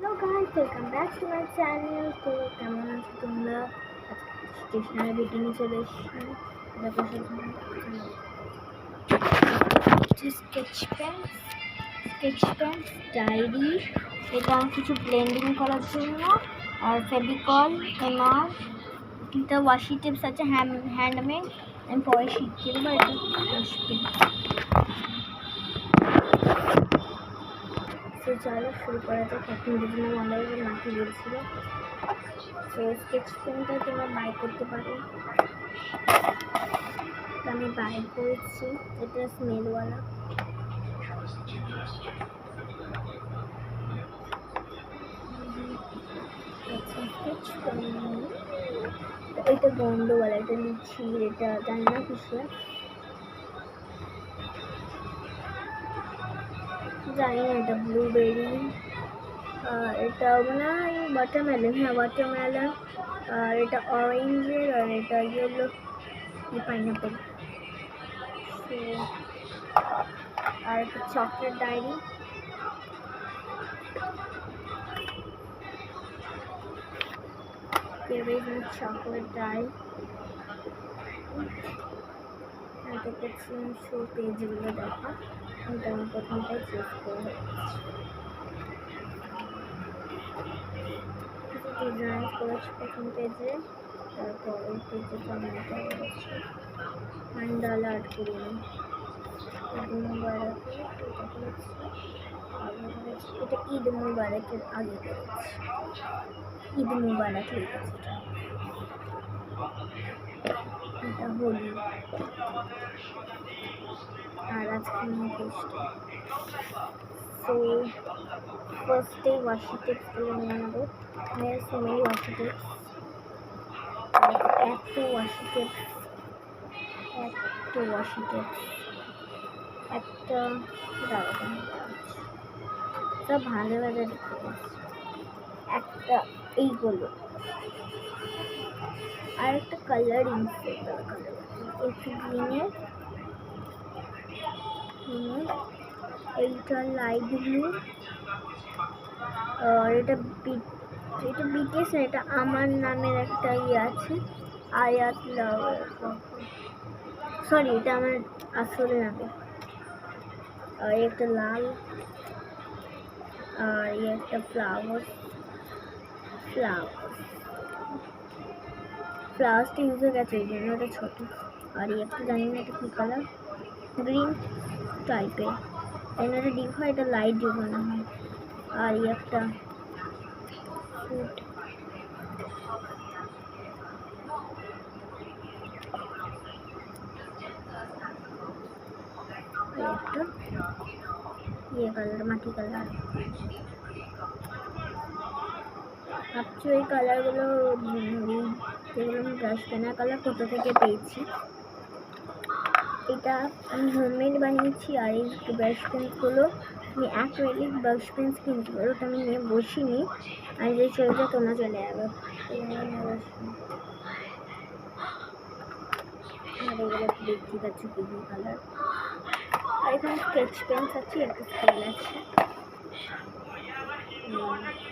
Hello guys, welcome back to my channel. তো কেমন আছো তোমরা? স্টেশনারি বিটি নিয়ে চলে এসেছি। স্কেচ পেন ডায়েরি, এটা কিছু ব্লেন্ডিং করার জন্য, আর ফেভিকল, এমআর, এটা ওয়াশি টিপস আছে হ্যান্ডমেড। আমি পরে শিখিয়ে দেবো। এটা আসবে। তো চলো শুরু করা যাক। এখন বিভিন্ন মন্ডলের মাটি বলছিল। তো স্কেচ পেনটা তোমরা বাই করতে পারো। তো আমি বাই করেছি, এটা স্মেলওয়ালা। আচ্ছা, স্কেচ পেন এটা গন্ধওয়ালা, এটা নিচ্ছি, এটা জানি না কিসের, জানি না। এটা ব্লুবেরি, এটা মনে হয় ওয়াটারমেলন। হ্যাঁ, ওয়াটারমেলন। আর এটা অরেঞ্জের, আর এটা ইয়েলো, পাইনাপেল। আর একটা chocolate diary. Here is my chocolate diary. এটা দেখছি শো পেজগুলো দেখা। এটা আমি প্রথমটাই চুজ করে ডিজাইন করেছি প্রথম পেজে। তারপর ওই পেজে টমেটো করেছি, মান্ডালা আর্ট করিনি। এটা ঈদ মুবারকের আগে করেছি, ঈদ মুবারক লিখেছি। এটা হোলি, আর আজকে নিয়ে পেজটা। সো ফার্স্টে ওয়াশি টিপসগুলো নিয়ে নেবো। হ্যাঁ, সো মেনি ওয়াশি টিপস। একটা ওয়াশি টিপস, একটা দাঁড়াতে সব ভালো ভালো রেখে একটা এইগুলো, আর একটা কালার ইনসেট একটু গ্রিনের, এইটা লাইট ব্লু। আর এটা বিটিএস, এটা আমার নামের একটা ইয়ে আছে, আয়াত লাভ, সরি এটা আমার আসলে নামে। আর একটা লাল, আর একটা ফ্লাওয়ার্সটা ইউজ হয়ে গেছে, এই জন্য ওটা ছোট। আর একটা জানি না এটা কী কালার, গ্রিন টাইপের। এটা ডিপ হয়, এটা লাইট ডিপ মনে হয়। আর একটা ফ্রুট, একটা ইয়ে কালার, মাটি কালার। ভাবছি এই কালারগুলো, যেগুলো আমি ব্রাশ পেনের কালার কোথা থেকে পেয়েছি। এটা আমি হোমমেড বানিয়েছি। আর এই ব্রাশ পেন্সগুলো আমি অ্যাক্রিলিক ব্রাশ পেন্স কিনতে পারো, ওটা আমি নিয়ে বসিনি। আর যে চলে যায় তোমরা চলে যাবে। আর এগুলো দেখতে পাচ্ছ বিভিন্ন কালার। আর এখানে স্কেচ পেন্স আছে, একটা স্কেল আছে।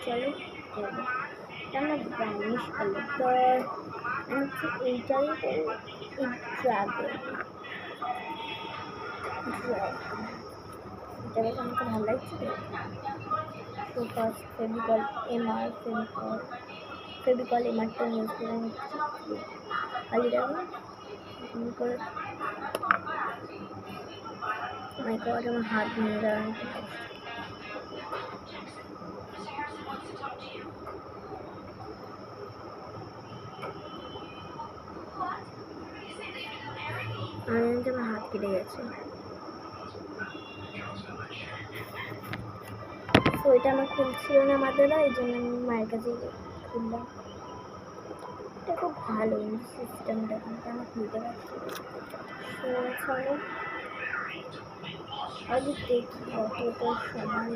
চলো আমরা ব্রাউনিশ কালার, তো আমি হচ্ছে এইটাই করবো, এই ড্রাগন। এটা বেশ আমাকে ভালো লাগছে। তো ফার্স্ট ফেভিকল এমআরটা ইউজ করে নিচ্ছি। খালি রাখবো করে। মাই গড, আমার হাত নিয়ে দাঁড়ানো। আমার হাত কেটে গেছে। তো এটা আমার খুলছিল না মাদারা, এই জন্য আমি মায়ের কাছে খুললাম। এটা খুব ভালো সিস্টেমটা, কিন্তু আমার খুলতে পারছি। চলো আগে দেখি কতটা সময়।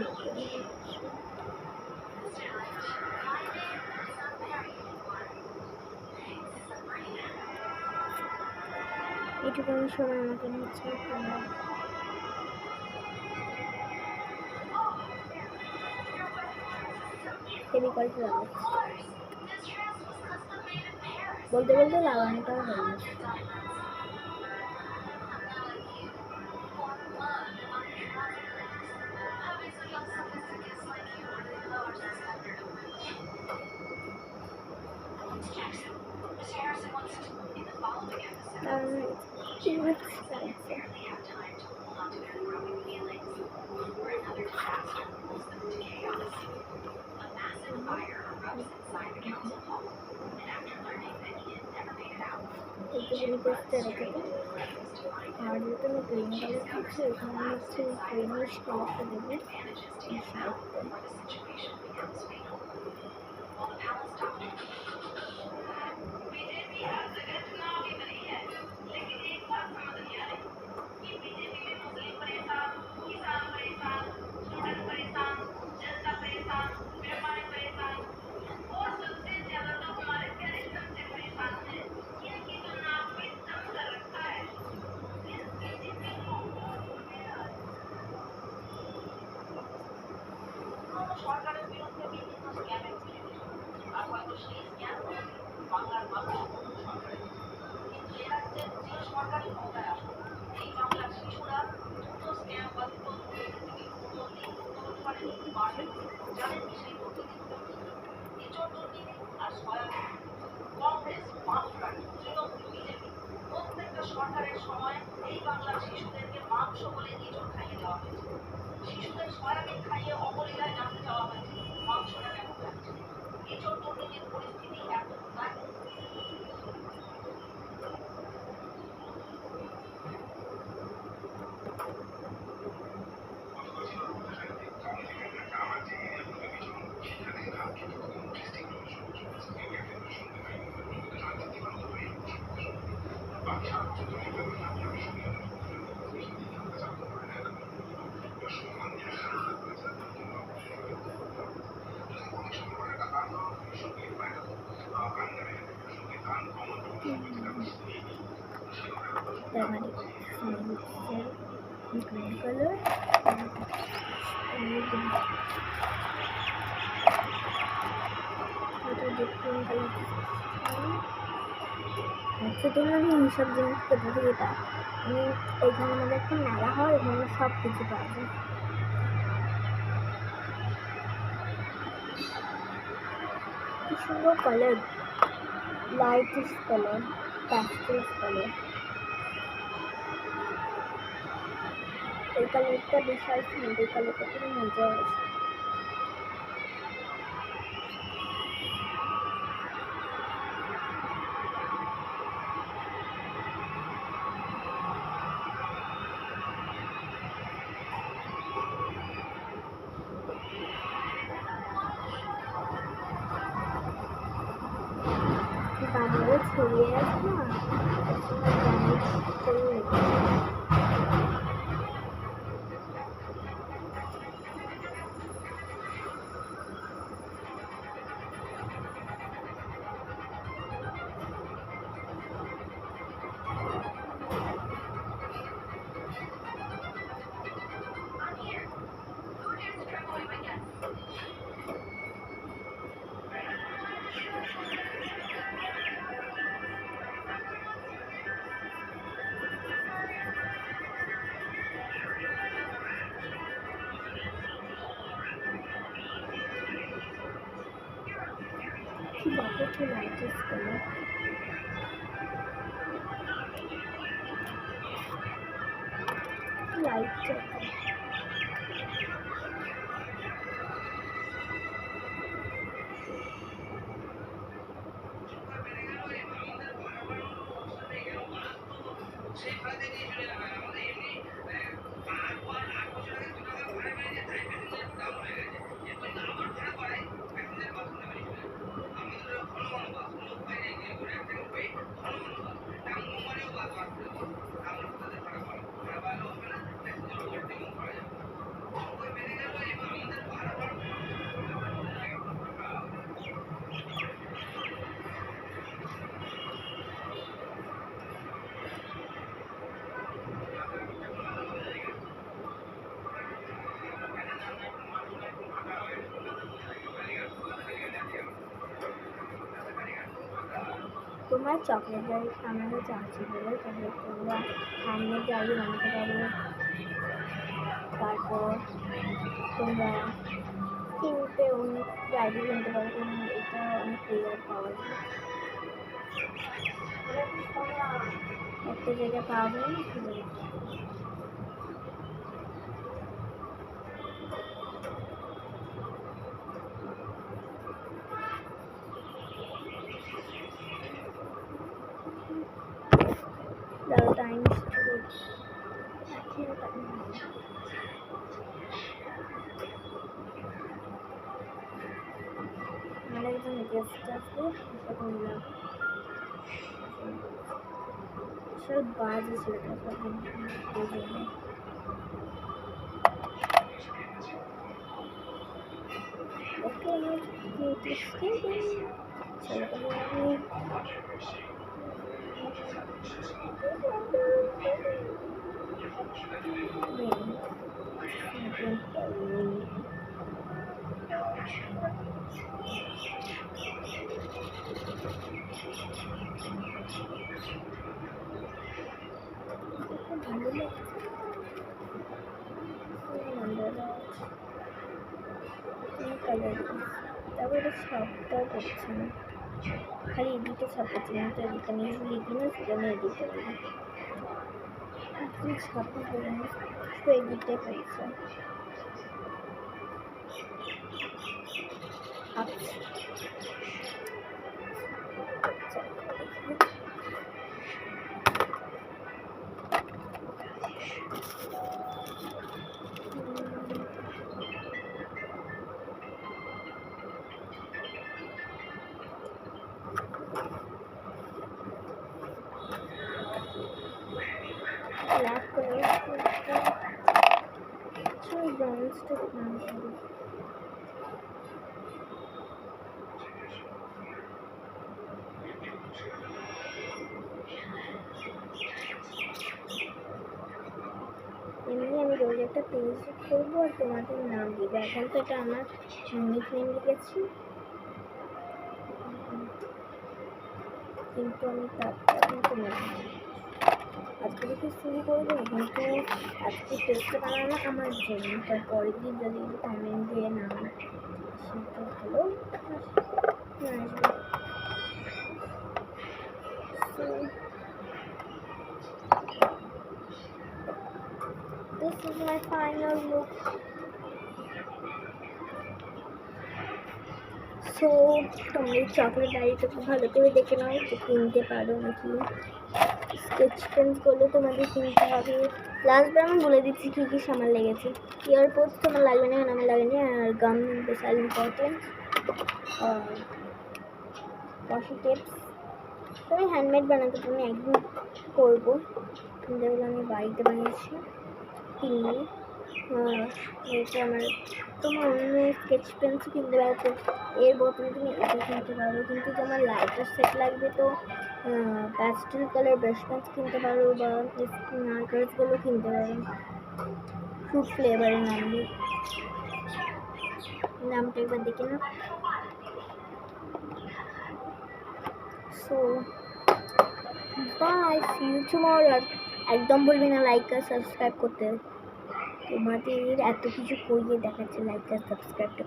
এটুকুনি সময় আমাকে নিচ্ছে। কেমিক্যালটা লাগাচ্ছি, বলতে বলতে লাগানোটাও হয়ে গেছে। আর যেহেতু আমি গ্রিন কালার দিচ্ছি, এখানে হচ্ছে গ্রিনিশ কালারটা দেবো এই সাইডটা। সরকারের সময় এই বাংলার শিশুদেরকে মাংস বলে এঁচড় খাইয়ে দেওয়া হয়েছে। শিশুদের সয়াবিন খাইয়ে অবলীলায় জানতে চাওয়া হয়েছে মাংসটা কেমন লাগছে। এঁচড় দুর্নীতির পরিস্থিতি এতটাই গ্রিন কালার আচ্ছা, তোমরা আমি এইসব জিনিস কোথা থেকে পাই? আমি এখানে আমাদের একটা মেলা হয়, এখানে সব কিছু পাওয়া যায়। কি সুন্দর কালার, লাইটিশ কালার, প্যাস্টেল কালার। এই কালারটা বিশাল সুন্দর, এই কালারটা খুবই মজা আছে। বাজারে ছড়িয়ে আছে না, কি লাইটিশ কালার। লাইট তোমার চকলেট ডায়েরি আমার কাছে আছে বলে তাহলে তোমরা হ্যান্ডমেড ডায়েরি বানাতে পারো। তারপর তোমরা কিনতে অনেক ডায়েরি কিনতে পারো, কারণ এটা অনেক ফ্লেভার পাওয়া যায়, একটা জায়গায় পাওয়া যায় না সেটা। The times to हमारे जो गेस्ट আসবে সেটা আমরা সব বাজে সেটা তখন বুঝবে। ওকে ভালো কালার তারপরে ছাপটাও করছে না, খালি এদিকে ছাপ করছে না, তো এদিকে আমি লিখি না সেটা আমি এদিকে লিখি, ছাপা করে না তো এদিকে পেয়েছে। ব্ল্যাক কালার ব্রাউনসটা এমনি আমি রোজ একটা পেজ করবো আর তোমাদের নাম দিবে। এখন তো এটা আমার নিকনেম লিখেছি, কিন্তু আমি তারপর আজকে থেকে শুরু করবো, কিন্তু আজকে পেজটা বানানো আমার জন্য, তারপরে দিন যদি কমেন্ট দিয়ে নাম সেটা হলো আসবে। This is my final look. So তোমরা চকলেট ডায়েরিটা খুব ভালো করে দেখে নাও যে কিনতে পারো নাকি। স্কেচ পেনগুলো তোমাদের কিনতে হবে। লাস্টবার আমি বলে দিচ্ছি কী কী সামান লেগেছে। ইয়ারপোর্টস তোমার লাগবে না, আমার লাগেনি, আর গাম বেশি ইম্পর্টেন্ট, আর ওয়াশি টেপস। আমি হ্যান্ডমেড বানাতে আমি একদিন করবো, যেগুলো আমি বাড়িতে বানিয়েছি কিনে। এটা আমার তোমার অন্য স্কেচ পেন্সিল কিনতে পারো, তো এর বদলে তুমি এটা কিনতে পারো, কিন্তু তোমার লাইটার সেট লাগবে তো প্যাস্টেল কালার ব্রাশ পেন্স কিনতে পারো, বা মার্কার্সগুলো কিনতে পারো ফ্রুট ফ্লেভারের নাম দিয়ে। নামটা একবার দেখে না। So bye, see you tomorrow. একদম বলবি না লাইক আর সাবস্ক্রাইব করতে, তোমাদের এত কিছু করিয়ে দেখাচ্ছে লাইক আর সাবস্ক্রাইবটা।